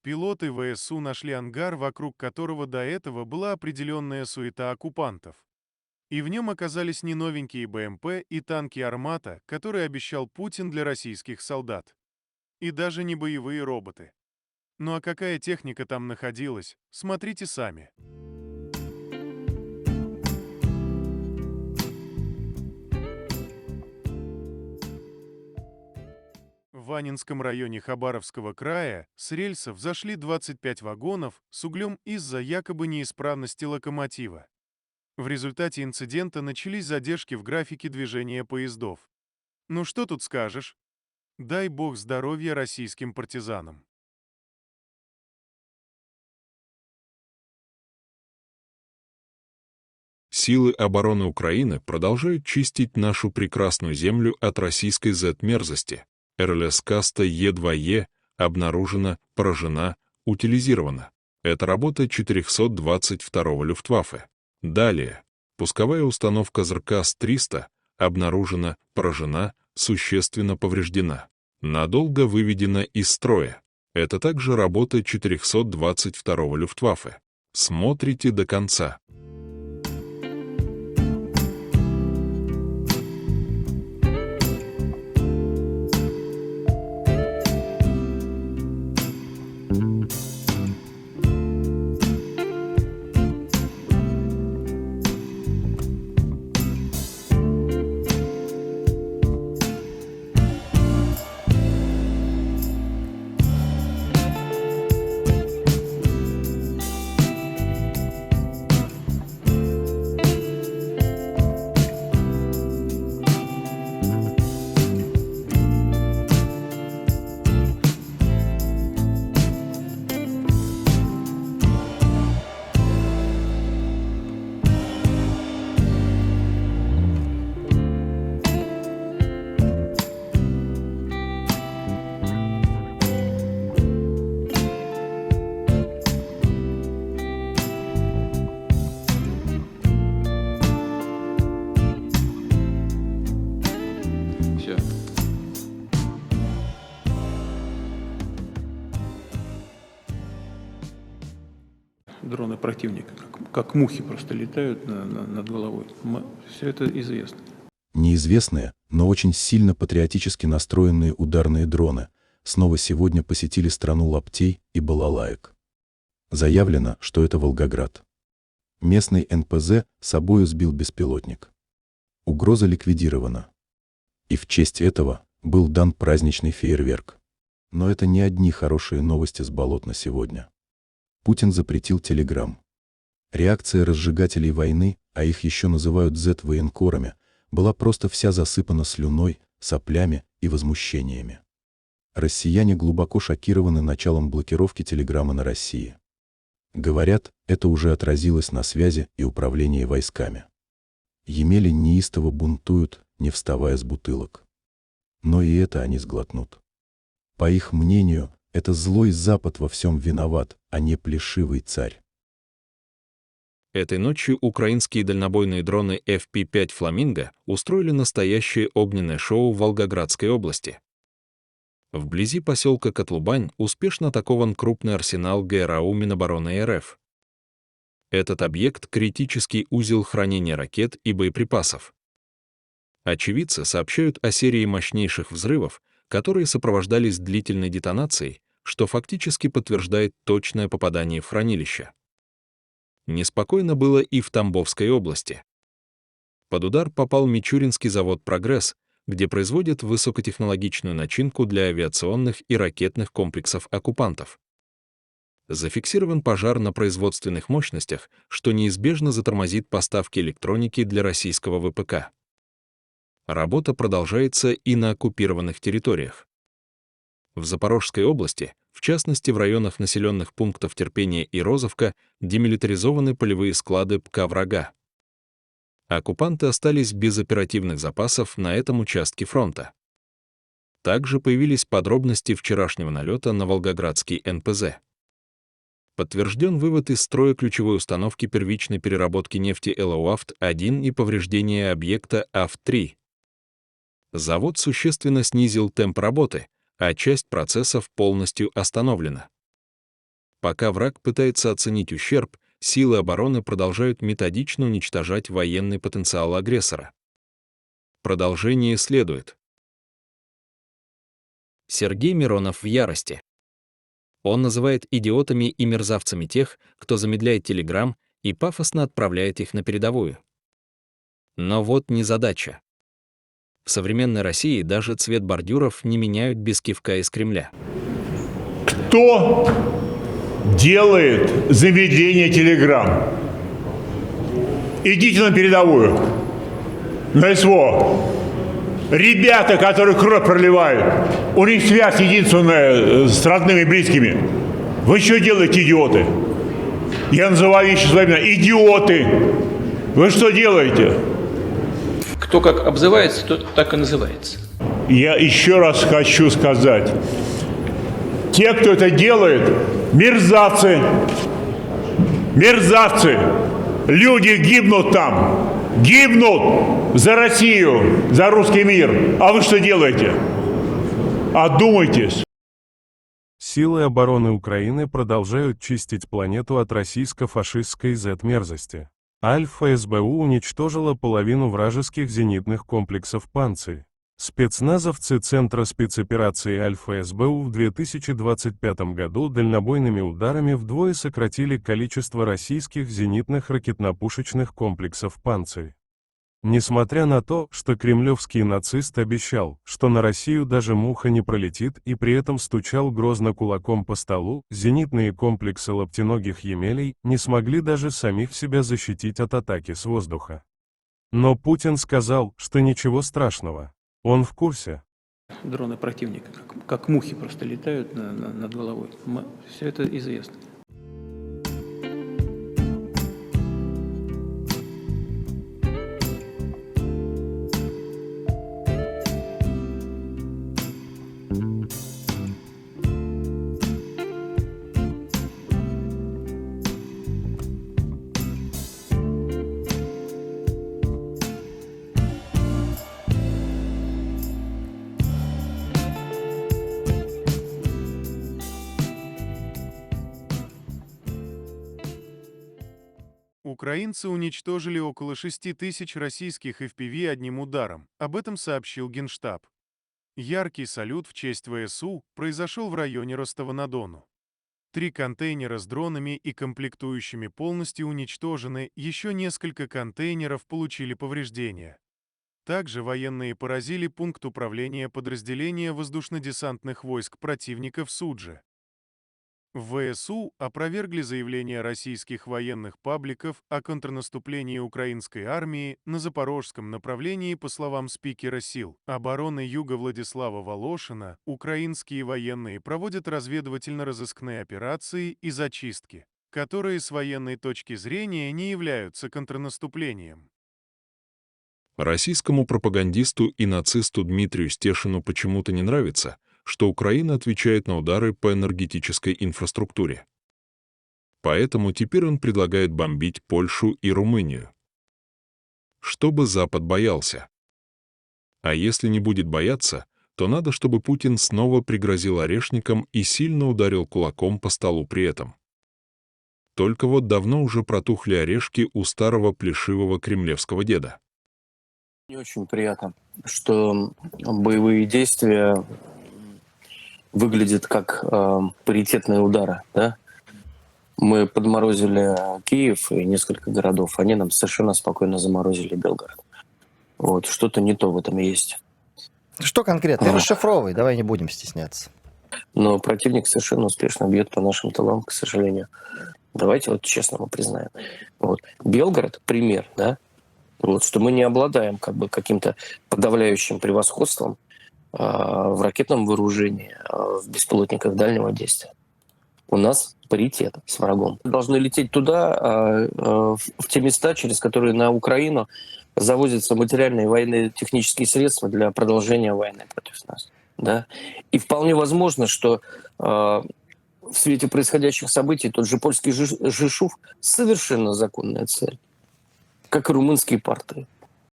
Пилоты ВСУ нашли ангар, вокруг которого до этого была определенная суета оккупантов. И в нем оказались не новенькие БМП и танки «Армата», которые обещал Путин для российских солдат. И даже не боевые роботы. Ну а какая техника там находилась, смотрите сами. В Аннинском районе Хабаровского края с рельсов зашли 25 вагонов с углем из-за якобы неисправности локомотива. В результате инцидента начались задержки в графике движения поездов. Ну что тут скажешь? Дай бог здоровья российским партизанам. Силы обороны Украины продолжают чистить нашу прекрасную землю от российской Z-мерзости. РЛС Каста Е2Е обнаружена, поражена, утилизирована. Это работа 422-го Люфтваффе. Далее. Пусковая установка ЗРКАС-300 обнаружена, поражена, существенно повреждена. Надолго выведена из строя. Это также работа 422-го Люфтваффе. Смотрите до конца. Все. Дроны противника, как мухи просто летают над головой. Все это известно. Неизвестные, но очень сильно патриотически настроенные ударные дроны снова сегодня посетили страну лаптей и балалаек. Заявлено, что это Волгоград. Местный НПЗ собою сбил беспилотник. Угроза ликвидирована. И в честь этого был дан праздничный фейерверк. Но это не одни хорошие новости с болот на сегодня. Путин запретил Телеграм. Реакция разжигателей войны, а их еще называют Z-военкорами, была просто вся засыпана слюной, соплями и возмущениями. Россияне глубоко шокированы началом блокировки Телеграма на России. Говорят, это уже отразилось на связи и управлении войсками. Емели неистово бунтуют, не вставая с бутылок. Но и это они сглотнут. По их мнению, это злой Запад во всем виноват, а не плешивый царь. Этой ночью украинские дальнобойные дроны FP-5 «Фламинго» устроили настоящее огненное шоу в Волгоградской области. Вблизи поселка Котлубань успешно атакован крупный арсенал ГРАУ Минобороны РФ. Этот объект — критический узел хранения ракет и боеприпасов. Очевидцы сообщают о серии мощнейших взрывов, которые сопровождались длительной детонацией, что фактически подтверждает точное попадание в хранилище. Неспокойно было и в Тамбовской области. Под удар попал Мичуринский завод «Прогресс», где производят высокотехнологичную начинку для авиационных и ракетных комплексов оккупантов. Зафиксирован пожар на производственных мощностях, что неизбежно затормозит поставки электроники для российского ВПК. Работа продолжается и на оккупированных территориях. В Запорожской области, в частности в районах населенных пунктов Терпение и Розовка, демилитаризованы полевые склады ПК врага. Оккупанты остались без оперативных запасов на этом участке фронта. Также появились подробности вчерашнего налета на Волгоградский НПЗ. Подтвержден вывод из строя ключевой установки первичной переработки нефти ЭЛАУАФТ-1 и повреждение объекта АФТ-3. Завод существенно снизил темп работы, а часть процессов полностью остановлена. Пока враг пытается оценить ущерб, силы обороны продолжают методично уничтожать военный потенциал агрессора. Продолжение следует. Сергей Миронов в ярости. Он называет идиотами и мерзавцами тех, кто замедляет телеграм и пафосно отправляет их на передовую. Но вот незадача. В современной России даже цвет бордюров не меняют без кивка из Кремля. Кто делает замедление телеграмм? Идите на передовую, на СВО. Ребята, которые кровь проливают, у них связь единственная с родными и близкими. Вы что делаете, идиоты? Я называю вещи своими именами. Идиоты! Вы что делаете? Кто как обзывается, тот так и называется. Я еще раз хочу сказать. Те, кто это делает, мерзавцы. Мерзавцы. Люди гибнут там. Гибнут за Россию, за русский мир. А вы что делаете? Одумайтесь. Силы обороны Украины продолжают чистить планету от российско-фашистской Z-мерзости. Альфа-СБУ уничтожила половину вражеских зенитных комплексов «Панцирь». Спецназовцы Центра спецоперации Альфа-СБУ в 2025 году дальнобойными ударами вдвое сократили количество российских зенитных ракетно-пушечных комплексов «Панцирь». Несмотря на то, что кремлевский нацист обещал, что на Россию даже муха не пролетит и при этом стучал грозно кулаком по столу, зенитные комплексы лаптиногих Емелей не смогли даже самих себя защитить от атаки с воздуха. Но Путин сказал, что ничего страшного. Он в курсе. Дроны противника, как мухи просто летают над головой. Все это известно. Украинцы уничтожили около 6 тысяч российских FPV одним ударом. Об этом сообщил Генштаб. Яркий салют в честь ВСУ произошел в районе Ростова-на-Дону. 3 контейнера с дронами и комплектующими полностью уничтожены, еще несколько контейнеров получили повреждения. Также военные поразили пункт управления подразделения воздушно-десантных войск противника в Судже. В ВСУ опровергли заявления российских военных пабликов о контрнаступлении украинской армии на запорожском направлении. По словам спикера сил обороны Юга Владислава Волошина, украинские военные проводят разведывательно-розыскные операции и зачистки, которые с военной точки зрения не являются контрнаступлением. Российскому пропагандисту и нацисту Дмитрию Стешину почему-то не нравится, что Украина отвечает на удары по энергетической инфраструктуре. Поэтому теперь он предлагает бомбить Польшу и Румынию. Чтобы Запад боялся. А если не будет бояться, то надо, чтобы Путин снова пригрозил орешником и сильно ударил кулаком по столу при этом. Только вот давно уже протухли орешки у старого плешивого кремлевского деда. Не очень приятно, что боевые действия выглядят как паритетные удары, да? Мы подморозили Киев и несколько городов, они нам совершенно спокойно заморозили Белгород. Вот, что-то не то в этом есть. Что конкретно? Расшифровывай, давай не будем стесняться. Но противник совершенно успешно бьет по нашим тылам, к сожалению. Давайте вот честно мы признаем. Вот. Белгород — пример, да? Вот, что мы не обладаем как бы каким-то подавляющим превосходством в ракетном вооружении, в беспилотниках дальнего действия. У нас паритет с врагом. Мы должны лететь туда, в те места, через которые на Украину завозятся материальные военные технические средства для продолжения войны против нас. Да? И вполне возможно, что в свете происходящих событий тот же польский Жешув — совершенно законная цель, как и румынские порты.